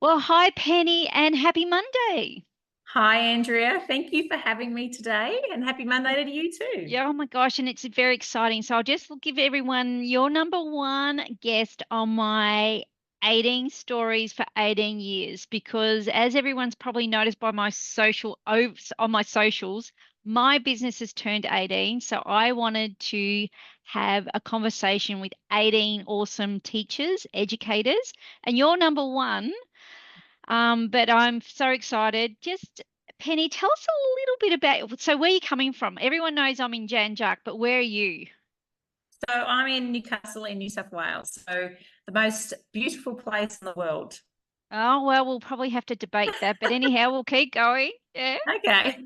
Well, hi, Penny, and happy Monday. Hi, Andrea. Thank you for having me today, and happy Monday to you too. Yeah, oh my gosh, and it's very exciting. So I'll just give everyone your number one guest on my 18 stories for 18 years, because as everyone's probably noticed by my on my socials, my business has turned 18. So I wanted to have a conversation with 18 awesome teachers, educators, and you're number one. But I'm so excited. Just Penny, tell us a little bit about so where you're coming from. Everyone knows I'm in Jan Jac, but where are you? So, I'm in Newcastle in New South Wales, so the most beautiful place in the world. Oh, well, we'll probably have to debate that, but anyhow, we'll keep going. Yeah. Okay.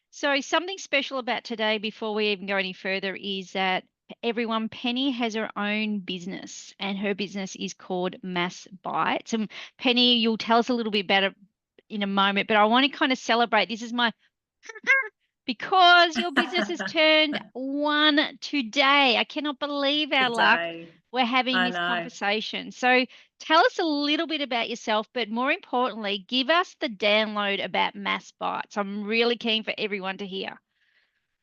So something special about today before we even go any further is that everyone, Penny has her own business and her business is called Mass Bites. And Penny, you'll tell us a little bit about it in a moment, but I want to kind of celebrate. This is my because your business has turned one today. I cannot believe our luck. Today, We're having I this know. conversation. So tell us a little bit about yourself, but more importantly, give us the download about Mass Bites. I'm really keen for everyone to hear.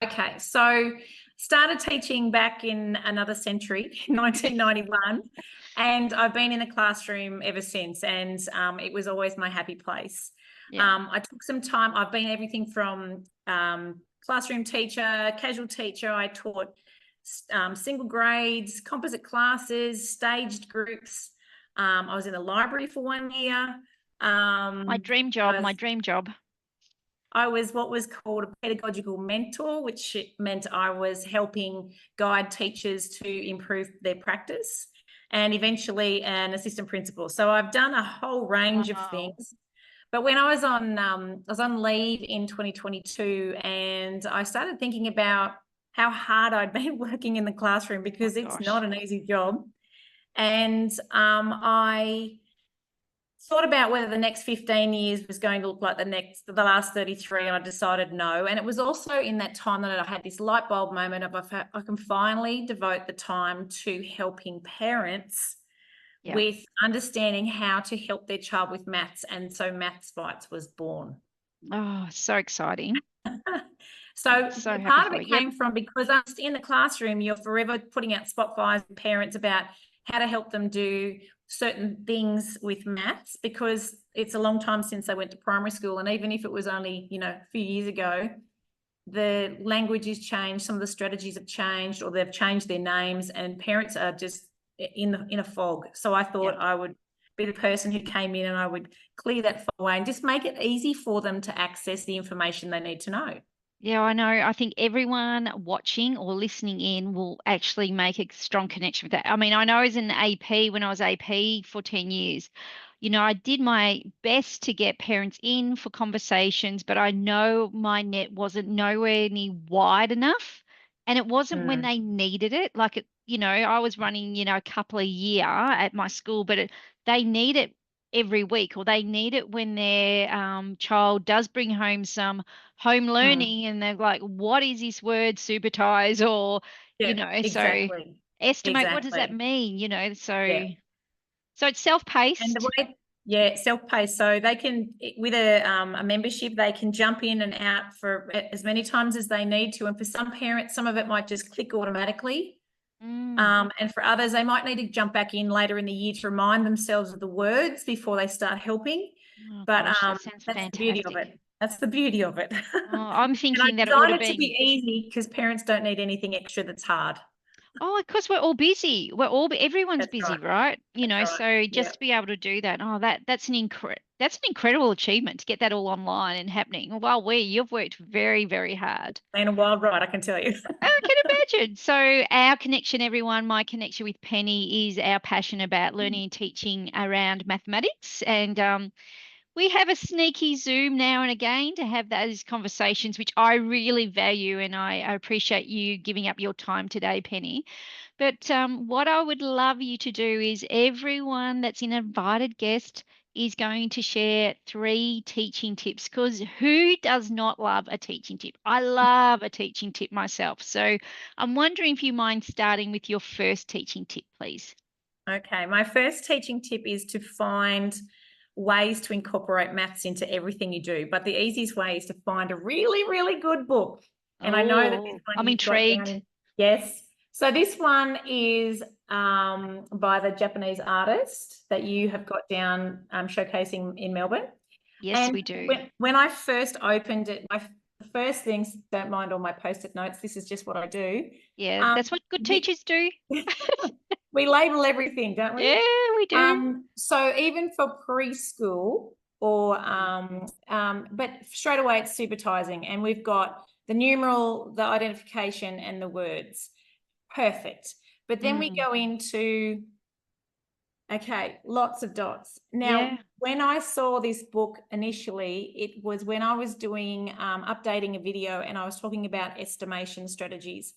Okay, so started teaching back in another century, 1991, and I've been in the classroom ever since, and it was always my happy place. Yeah. I took some time. I've been everything from classroom teacher, casual teacher. I taught single grades, composite classes, staged groups. I was in the library for 1 year. My Um, dream job, I my was dream job. I was what was called a pedagogical mentor, which meant I was helping guide teachers to improve their practice, and eventually an assistant principal. So I've done a whole range of Wow. things. But when I was on leave in 2022, and I started thinking about how hard I'd been working in the classroom Oh because it's not gosh. an easy job. And I thought about whether the next 15 years was going to look like the last 33, and I decided no. And it was also in that time that I had this light bulb moment of I can finally devote the time to helping parents Yeah. with understanding how to help their child with maths. And so Maths Bites was born. Oh, so exciting. So So happy part of for it you. Yep. came from because I was in the classroom, you're forever putting out spotlights with parents about how to help them do certain things with maths because it's a long time since they went to primary school. And even if it was only, a few years ago, the language has changed, some of the strategies have changed, or they've changed their names, and parents are just in a fog. So I thought Yep. I would be the person who came in and I would clear that fog away and just make it easy for them to access the information they need to know. Yeah, I know. I think everyone watching or listening in will actually make a strong connection with that. I mean, I know as an AP, when I was AP for 10 years, I did my best to get parents in for conversations, but I know my net wasn't nowhere near wide enough. And it wasn't when Mm, they needed it. Like I was running, a couple a year at my school, but they need it every week, or they need it when their child does bring home some home mm. learning and they're like, what is this word supertise? Or, Yeah, so exactly. estimate, what does that Exactly. mean? Yeah. So it's And the self-paced. way, yeah, self-paced. So they can, with a membership, they can jump in and out for as many times as they need to. And for some parents, some of it might just click automatically. Mm. And for others, they might need to jump back in later in the year to remind themselves of the words before they start helping. Oh But gosh, that sounds that's the beauty of fantastic. it. That's the beauty of it. Oh, I'm And I thinking that it would designed have it to been. be easy because parents don't need anything extra that's hard. Oh, of course we're all busy. Everyone's That's busy, right. right? That's right. So Yeah. just to be able to do that, that's an incredible achievement to get that all online and happening. While you've worked very, very hard. Been a wild ride, I can tell you. I can imagine. So our connection, everyone, my connection with Penny is our passion about learning and teaching around mathematics. And we have a sneaky Zoom now and again to have those conversations, which I really value, and I appreciate you giving up your time today, Penny. But what I would love you to do is everyone that's an invited guest is going to share three teaching tips, because who does not love a teaching tip? I love a teaching tip myself. So I'm wondering if you mind starting with your first teaching tip, please. Okay, my first teaching tip is to find ways to incorporate maths into everything you do. But the easiest way is to find a really, really good book. And I know that this Oh, one I'm you've got down. intrigued. Yes. So this one is by the Japanese artist that you have got down showcasing in Melbourne. Yes, And we do. when I first opened it, my first things, don't mind all my post-it notes, this is just what I do. Yeah, that's what good teachers do. We label everything, don't we? Yeah, we do. So even for preschool or but straight away it's supervising, and we've got the numeral, the identification, and the words. Perfect. But then we go into lots of dots. Now, Yeah. when I saw this book initially, it was when I was doing updating a video and I was talking about estimation strategies.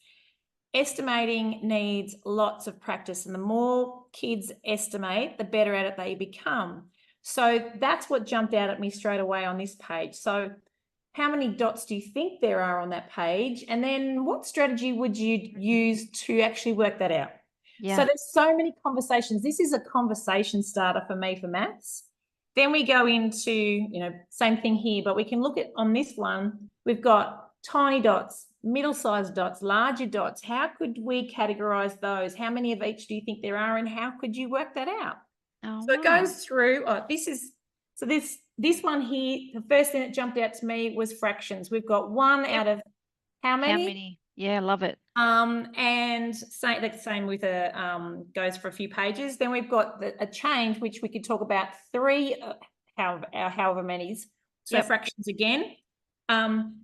Estimating needs lots of practice, and the more kids estimate, the better at it they become. So that's what jumped out at me straight away on this page. So how many dots do you think there are on that page? And then what strategy would you use to actually work that out? Yeah. So there's so many conversations. This is a conversation starter for me for maths. Then we go into, same thing here, but we can look at on this one, we've got tiny dots, middle-sized dots, larger dots. How could we categorize those? How many of each do you think there are, and how could you work that out? Oh, So wow. it goes through, this one here, the first thing that jumped out to me was fractions. We've got one out of how many? How many? Yeah, love it. And same with goes for a few pages. Then we've got a change, which we could talk about three, however many's. So fractions again.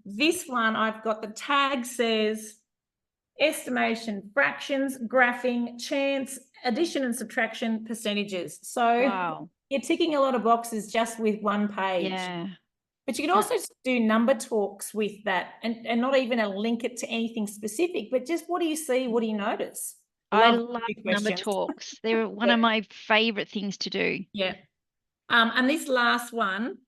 This one I've got the tag says estimation, fractions, graphing, chance, addition and subtraction, percentages. So Wow. you're ticking a lot of boxes just with one page. Yeah. But you can also do number talks with that, and not even link it to anything specific, but just what do you see? What do you notice? I love number questions. talks. They're one of my favorite things to do. Yeah. And this last one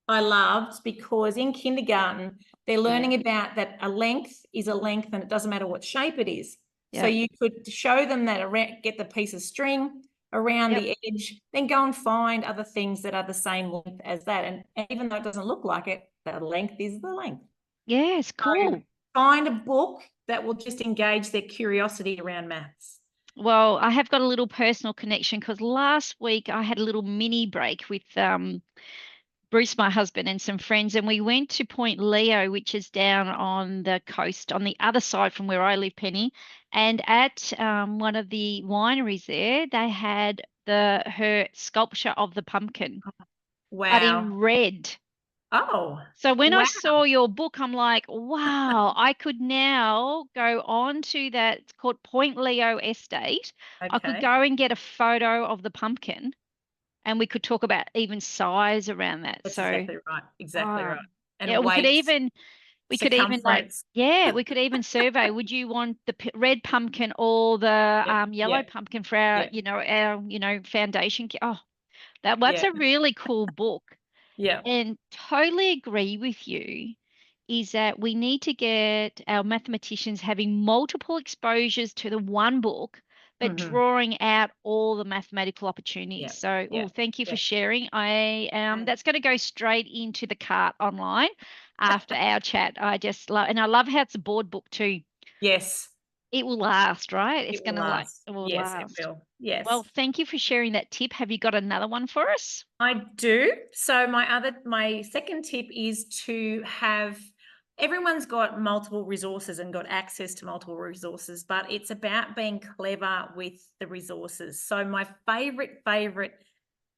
I loved because in kindergarten, they're learning about that a length is a length and it doesn't matter what shape it is. So you could show them that get the piece of string around the edge, then go and find other things that are the same length as that. And even though it doesn't look like it, the length is the length. Yes, cool. So find a book that will just engage their curiosity around maths. Well, I have got a little personal connection because last week I had a little mini break with Bruce, my husband, and some friends, and we went to Point Leo, which is down on the coast on the other side from where I live, Penny. And at one of the wineries there, they had her sculpture of the pumpkin, but in red. Oh. So when I saw your book, I'm like, wow, I could now go on to that. It's called Point Leo Estate. I could go and get a photo of the pumpkin, and we could talk about even size around that. That's So exactly right. Exactly right. And yeah, we could even circumference. we could even survey, would you want the red pumpkin or the yellow pumpkin for our, our foundation? Oh, that's a really cool book. Yeah. And totally agree with you is that we need to get our mathematicians having multiple exposures to the one book, but drawing out all the mathematical opportunities. So, thank you for sharing. That's going to go straight into the cart online after our chat. I just love, and I love how it's a board book too. Yes. It will last, right? It's going to last. it will Yes, last. it will. Yes. Well, thank you for sharing that tip. Have you got another one for us? I do. So my second tip is to have, everyone's got multiple resources and got access to multiple resources, but it's about being clever with the resources. So my favorite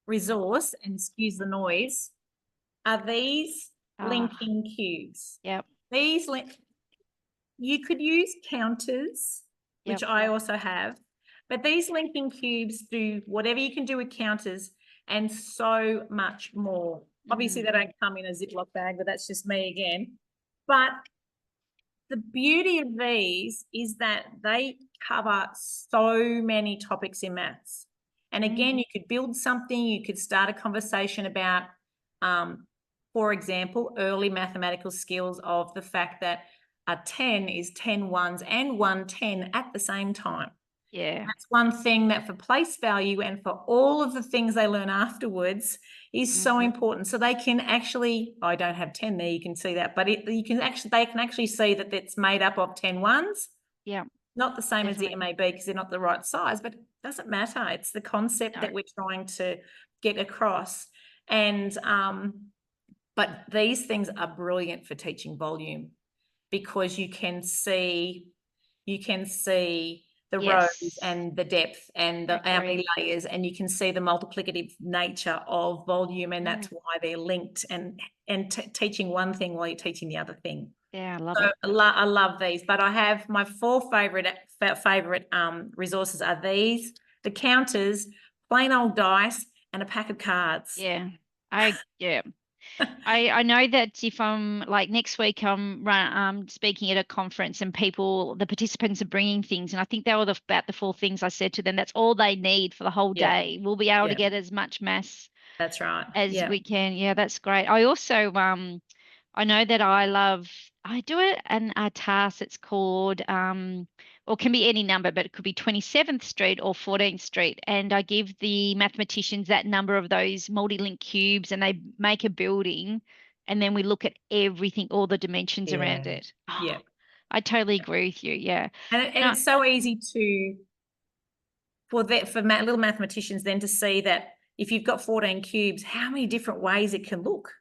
resource, and excuse the noise, are these linking cubes. Yep. You could use counters, which I also have, but these linking cubes do whatever you can do with counters and so much more. Obviously, they don't come in a Ziploc bag, but that's just me again. But the beauty of these is that they cover so many topics in maths. And again, you could build something, you could start a conversation about, for example, early mathematical skills of the fact that a 10 is 10 ones and 1 10 at the same time. Yeah. That's one thing that for place value and for all of the things they learn afterwards is so Mhm. important. So they can actually, I don't have 10 there, you can see that, but they can actually see that it's made up of 10 ones. Yeah, Not the same as the definitely. MAB because they're not the right size, but it doesn't matter. It's the concept No. that we're trying to get across. And but these things are brilliant for teaching volume because you can see the rows Yes, and the depth and I how many agree. layers, and you can see the multiplicative nature of volume, and Mm, that's why they're linked, and teaching one thing while you're teaching the other thing. yeah, I love So it. I love these, but I have my four favorite resources are these, the counters, plain old dice, and a pack of cards. Yeah. Yeah. I know that if I'm like next week I'm speaking at a conference and the participants are bringing things, and I think they were about the four things I said to them. That's all they need for the whole Yeah, day. We'll be able to yeah, get as much mass that's right. as Yeah. we can. Yeah, that's great. I also I know that I do it and a task it's called or can be any number, but it could be 27th Street or 14th Street. And I give the mathematicians that number of those multi-link cubes and they make a building and then we look at everything, all the dimensions around Yeah, it. Oh, yeah. I totally agree with you. Yeah. And And it's so easy for little mathematicians then to see that if you've got 14 cubes, how many different ways it can look.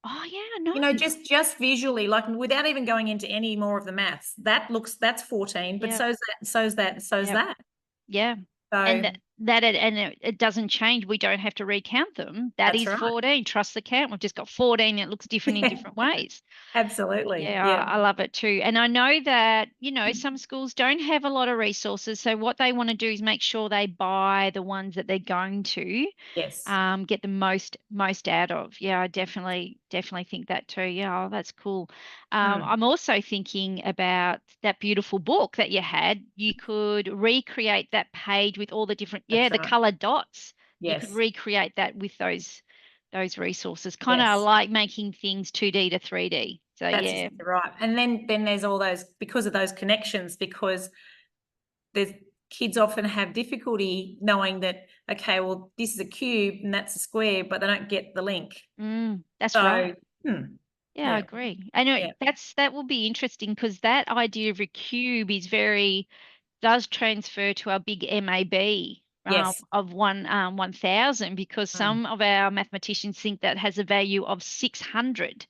oh yeah, Just visually, like without even going into any more of the maths, that's 14, but yeah, so's yeah. that. Yeah. And So it doesn't change. We don't have to recount them. That that's is right. 14. Trust the count. We've just got 14. It looks different in different ways. Absolutely. Yeah, Yeah. I love it too. And I know that, some schools don't have a lot of resources. So what they want to do is make sure they buy the ones that they're going to Yes. get the most out of. Yeah, I definitely think that too. Yeah, oh, that's cool. Mm, I'm also thinking about that beautiful book that you had. You could recreate that page with all the different, yeah, that's the right. colored dots. You could Yes. recreate that with those resources. Kind of Yes. like making things 2D to 3D. So That's yeah. exactly right. And then there's all those because of those connections, because there's kids often have difficulty knowing that, okay, well, this is a cube and that's a square, but they don't get the link. That's right. So, hmm, Yeah, I yeah, agree. I know yeah, that will be interesting because that idea of a cube is very does transfer to our big MAB yes. of 1,000 because Mm, some of our mathematicians think that has a value of 600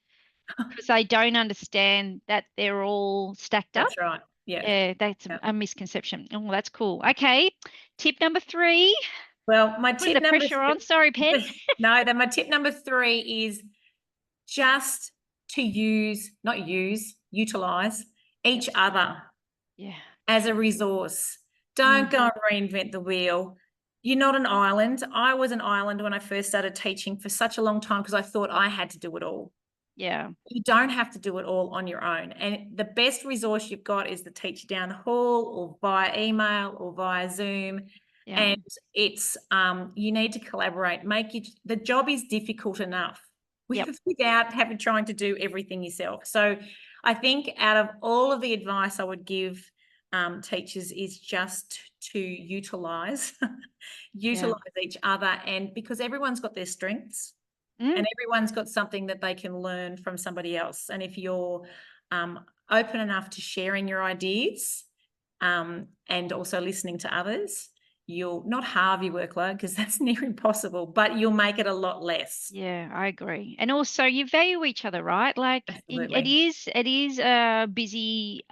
because they don't understand that they're all stacked up. that's right. Yeah, Yeah, that's yeah. a misconception. Oh, that's cool. Okay, tip number three. Well, my Putting tip the number pressure on. Sorry, Pen. no, then my tip number three is just to utilize Yep. each other Yeah. as a True. resource. Don't Mm, go and reinvent the wheel. You're not an island. I was an island when I first started teaching for such a long time because I thought I had to do it all. yeah. You don't have to do it all on your own. And the best resource you've got is the teacher down the hall or via email or via Zoom. Yeah. And it's you need to collaborate. The job is difficult enough Yep. without having trying to do everything yourself. So I think out of all of the advice I would give teachers is just to utilize Yeah. utilize each other, and because everyone's got their strengths Mm, and everyone's got something that they can learn from somebody else. And if you're open enough to sharing your ideas and also listening to others, you'll not halve your workload because that's near impossible, but you'll make it a lot less. yeah, I agree. And also you value each other, right? Like Absolutely. it is a busy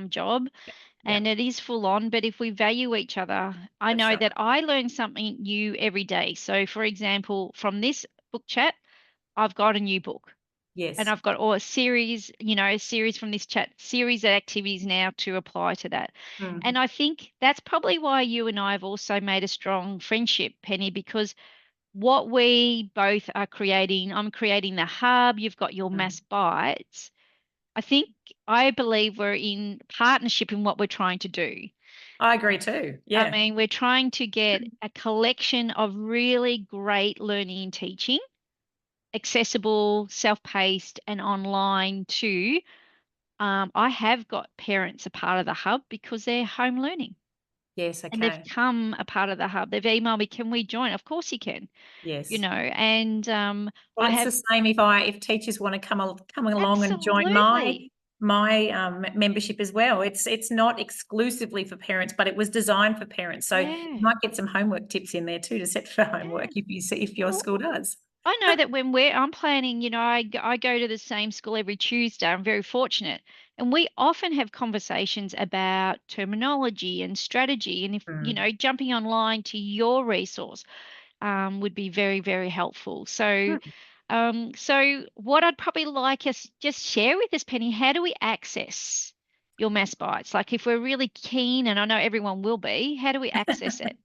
job Yeah, and it is full on, but if we value each other, I that's know right. that I learn something new every day. So for example, from this book chat, I've got a new book. And Yes. I've got all a series from this chat, series of activities now to apply to that. And Mm, I think that's probably why you and I have also made a strong friendship, Penny, because what we both are creating, I'm creating the hub, you've got your mm. mass bites. I believe we're in partnership in what we're trying to do. I agree too. I Yeah. mean, we're trying to get a collection of really great learning and teaching, accessible, self-paced, and online too. I have got parents a part of the hub because they're home learning. Yes, and they've okay. come a part of the hub. They've emailed me, can we join? Of course you can, Yes. and Well, I it's have the same if teachers want to come along and join absolutely, my membership as well. It's not exclusively for parents, but it was designed for parents. So you yeah, might get some homework tips in there too to set for yeah. homework if you see if your Well, school does. I know that when I'm planning, I go to the same school every Tuesday. I'm very fortunate. And we often have conversations about terminology and strategy. And if, Mm. jumping online to your resource would be very, very helpful. So, Hmm. what I'd probably like us just share with us, Penny, how do we access your Mass Bites? Like if we're really keen, and I know everyone will be, how do we access it?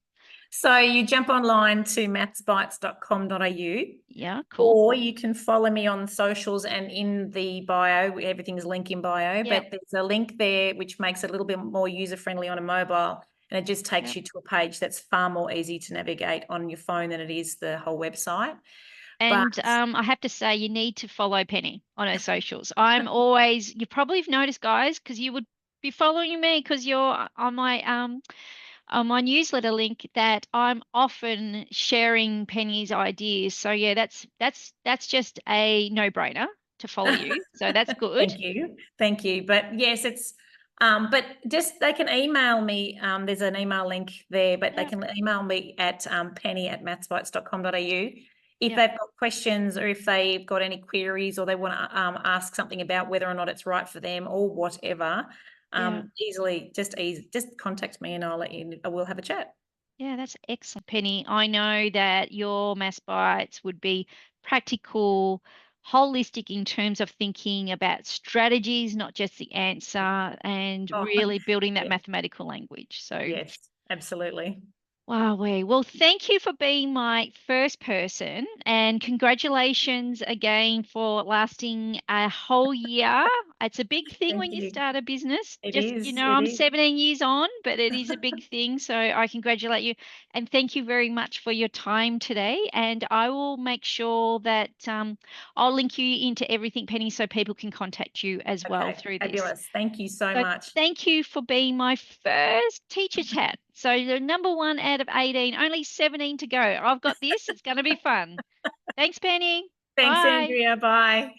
So you jump online to mathsbites.com.au, Yeah, cool. or you can follow me on socials and in the bio, everything's link in bio, Yep, but there's a link there which makes it a little bit more user-friendly on a mobile, and it just takes yep. you to a page that's far more easy to navigate on your phone than it is the whole website. But And I have to say, you need to follow Penny on her socials. I'm always, you probably have noticed, guys, because you would be following me because you're on my newsletter link that I'm often sharing Penny's ideas. So yeah, that's just a no-brainer to follow you. So that's good. thank you. Thank you. But yes, but just they can email me. There's an email link there, but they Yeah, can email me at penny@mathsbites.com.au if yeah, they've got questions or if they've got any queries or they want to ask something about whether or not it's right for them or whatever. yeah. Just contact me and we'll have a chat. Yeah, that's excellent, Penny. I know that your Mass Bites would be practical, holistic in terms of thinking about strategies, not just the answer, and Oh, really building that yes, mathematical language. So, yes, absolutely. wow, well, thank you for being my first person, and congratulations again for lasting a whole year. It's a big thing Thank when you you. start a business. It Just, is. It I'm is. 17 years on, but it is a big thing. So I congratulate you and thank you very much for your time today. And I will make sure that I'll link you into everything, Penny, so people can contact you as well Okay, through this. fabulous. Thank you so So much. thank you for being my first teacher chat. So the number one out of 18, only 17 to go. I've got this. It's going to be fun. Thanks, Penny. Thanks, Bye. Andrea. Bye.